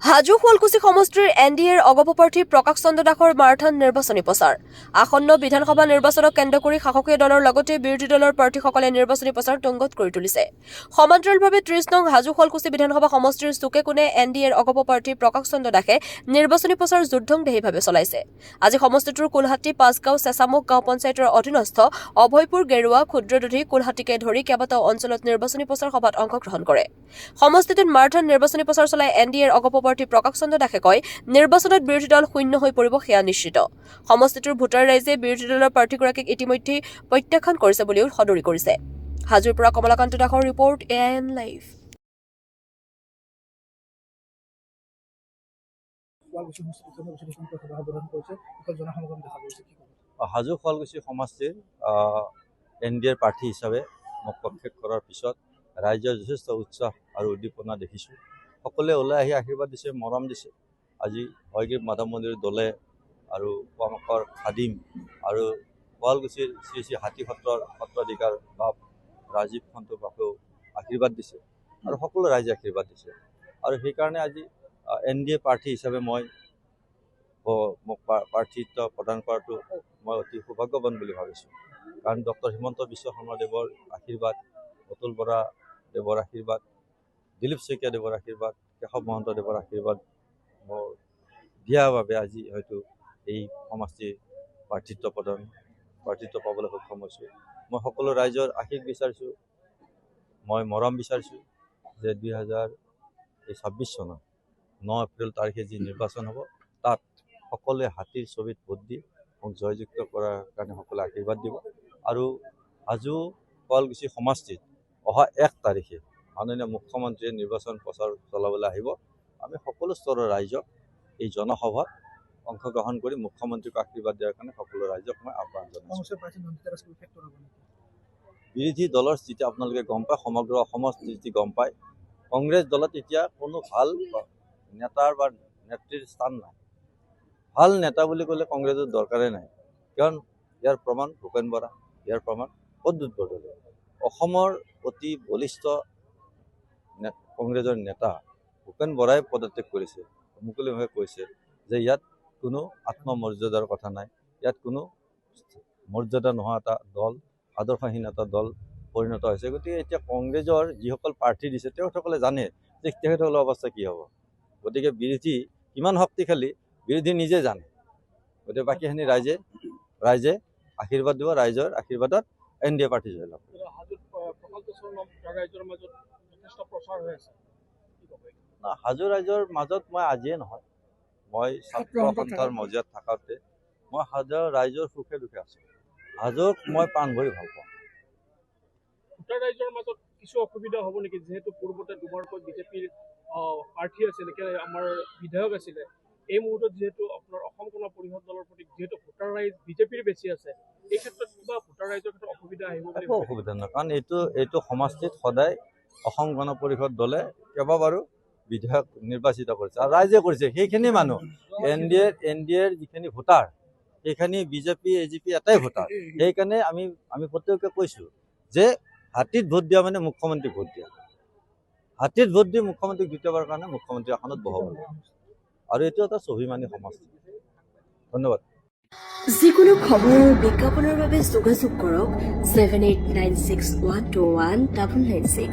হাজো শুৱালকুছি সমষ্টিৰ এনডিএৰ অগপ প্ৰাৰ্থী প্ৰকাশ চন্দ্ৰ দাসৰ মাৰাথন নিৰ্বাচনী প্ৰচাৰ আসন্ন বিধানসভা নিৰ্বাচনক কেন্দ্ৰ কৰি শাসকীয় দলৰ লগতে বিৰোধী দলৰ প্ৰাৰ্থীসকলে নিৰ্বাচনী প্ৰচাৰ তুংগত কৰি তুলিছে। সমান্তৰালভাৱে ৩০ নং হাজো শুৱালকুছি বিধানসভা সমষ্টিৰ চুকে কোণে এনডিএৰ অগপ প্ৰাৰ্থী প্ৰকাশ চন্দ্ৰ দাসে নিৰ্বাচনী প্ৰচাৰ যুদ্ধংদেহীভাৱে চলাইছে। আজি সমষ্টিটোৰ কুলহাটী, পাঁচগাঁও, চেঁচামুখ গাঁও পঞ্চায়তৰ অধীনস্থ অভয়পুৰ, গেৰুৱা, ক্ষুদ্ৰদধি, কুলহাটীকে ধৰি কেইবাটাও অঞ্চলত নিৰ্বাচনী প্ৰচাৰ সভাত অংশগ্ৰহণ কৰে। সমষ্টিটোত মাৰাথন নিৰ্বাচনী প্ৰচাৰ চলাই এনডিএৰ অগপ প্ৰাৰ্থী প্ৰকাশ চন্দ্ৰ দাসে কয়, নিৰ্বাচনত বিৰোধী দল শূন্য হৈ পৰিব সেয়া নিশ্চিত। সমষ্টিটোৰ ভোটাৰ ৰাইজে বিৰোধী দলৰ প্ৰাৰ্থীগৰাকীক ইতিমধ্যে প্ৰত্যাখ্যান কৰিছে বুলিও সদৰি কৰিছে। হাজোৰ পৰা কমলাকান্ত দাসৰ report, AIN live. Hajo Sualkuchi সমষ্টিৰ এনডিএৰ প্ৰাৰ্থী হিচাপে মোক প্ৰক্ষেপ কৰাৰ পিছত ৰাইজৰ যথেষ্ট উৎসাহ আৰু উদ্দীপনা দেখিছোঁ। সকলোৱে ওলাই আহি আশীৰ্বাদ দিছে, মৰম দিছে। আজি হয়গ্ৰীৱ মাধৱ মন্দিৰ দলে আৰু পোৱামক্কৰ খাদিম আৰু শুৱালকুছিৰ শ্ৰী শ্ৰী হাতী সত্ৰৰ সত্ৰাধিকাৰ বাপ ৰাজীৱ সন্তু বাপেও আশীৰ্বাদ দিছে আৰু সকলো ৰাইজে আশীৰ্বাদ দিছে। আৰু সেইকাৰণে আজি এনডিএ প্ৰাৰ্থী হিচাপে মোক প্ৰাৰ্থিত্ব প্ৰদান কৰাটো মই অতি সৌভাগ্যৱান বুলি ভাবিছোঁ। কাৰণ ডক্টৰ হিমন্ত বিশ্ব শৰ্মাদেৱৰ আশীৰ্বাদ, অতুল বৰা দেৱৰ আশীৰ্বাদ, দিলীপ শইকীয়া দেৱৰ আশীৰ্বাদ, কেশৱ মহন্ত দেৱৰ আশীৰ্বাদ মোৰ দিয়াৰ বাবে আজি হয়তো এই সমষ্টিৰ প্ৰাৰ্থিত্ব পাবলৈ সক্ষম হৈছোঁ। মই সকলো ৰাইজৰ আশীষ বিচাৰিছোঁ, মই মৰম বিচাৰিছোঁ যে 2026 চনৰ 9 এপ্ৰিল তাৰিখে যি নিৰ্বাচন হ'ব তাত সকলোৱে হাতীৰ ছবিত ভোট দি মোক জয়যুক্ত কৰাৰ কাৰণে সকলোৱে আশীৰ্বাদ দিব। আৰু হাজো শুৱালকুছি সমষ্টিত অহা 1 তাৰিখে মাননীয় মুখ্যমন্ত্ৰীয়ে নিৰ্বাচন প্ৰচাৰ চলাবলৈ আহিব। আমি সকলো স্তৰৰ ৰাইজক এই জনসভাত অংশগ্ৰহণ কৰি মুখ্যমন্ত্ৰীক আশীৰ্বাদ দিয়াৰ কাৰণে সকলো ৰাইজক মই আহ্বান জনাইছোঁ। বিৰোধী দলৰ স্থিতি আপোনালোকে গম পায়, সমগ্ৰ অসমৰ স্থিতি গম পায়। কংগ্ৰেছ দলত এতিয়া কোনো ভাল নেতাৰ বা নেত্ৰীৰ স্থান নাই। ভাল নেতা বুলি ক'লে কংগ্ৰেছৰ দৰকাৰেই নাই, কাৰণ ইয়াৰ প্ৰমাণ ভূপেন বৰা, ইয়াৰ প্ৰমাণ প্ৰদ্যুৎ বৰদলৈ। অসমৰ অতি বলিষ্ঠ কংগ্ৰেছৰ নেতা ভূপেন বৰাই পদত্যাগ কৰিছে, মুকলিভাৱে কৈছে যে ইয়াত কোনো আত্মমৰ্যাদাৰ কথা নাই, ইয়াত কোনো মৰ্যাদা নোহোৱা এটা দল, আদৰ্শহীন এটা দল পৰিণত হৈছে। গতিকে এতিয়া কংগ্ৰেছৰ যিসকল প্ৰাৰ্থী দিছে তেখেতসকলে জানে যে তেখেতসকলৰ অৱস্থা কি হ'ব। গতিকে বিৰোধী কিমান শক্তিশালী বিৰোধী নিজে জানে। গতিকে বাকীখিনি ৰাইজে আশীৰ্বাদ দিব, ৰাইজৰ আশীৰ্বাদত এনডিএ প্ৰাৰ্থী জয়লাভ। হাজো ৰাইজৰ মাজত মই আজিয়ে নহয়, মই ছাত্ৰ সন্থাৰ মজিয়াত থাকোঁতে মই হাজোৰ ৰাইজৰ সুখে দুখে আছোঁ। হাজোক মই প্ৰাণ ভৰি ভাল পাওঁ। ভোটাৰ ৰাইজৰ মাজত কিছু অসুবিধা হ'ব নেকি? যিহেতু পূৰ্বতে দুবাৰকৈ বিজেপিৰ প্ৰাৰ্থী আছিলে, আমাৰ বিধায়ক আছিলে। এই মুহূৰ্তত যিহেতু আপোনাৰ অসম গণ পৰিষদ দলৰ প্ৰতি যিহেতু ভোটাৰ ৰাইজ বিজেপিৰ বেছি আছে, এই ক্ষেত্ৰত কিবা ভোটাৰ ৰাইজৰ ক্ষেত্ৰত অসুবিধা আহিব? একো অসুবিধা নহয়, কাৰণ এইটো সমষ্টিত সদায় অসম গণ পৰিষদ দলে কেইবাবাৰো বিধায়ক নিৰ্বাচিত কৰিছে আৰু ৰাইজে কৰিছে। সেইখিনি মানুহ এনডিএৰ যিখিনি ভোটাৰ, সেইখিনি বিজেপি এজিপি এটাই ভোটাৰ। সেইকাৰণে আমি প্ৰত্যেকে কৈছোঁ যে হাতীত ভোট দিয়া মানে মুখ্যমন্ত্ৰীক ভোট দিয়া। হাতীত ভোট দি মুখ্যমন্ত্ৰীক দ্বিতীয়বাৰৰ কাৰণে মুখ্যমন্ত্ৰী আসনত বহাব লাগে। আৰু এইটো এটা স্বাভিমানী সমষ্টি। ধন্যবাদ। যিকোনো খবৰ আৰু বিজ্ঞাপনৰ বাবে যোগাযোগ কৰক 7896121996।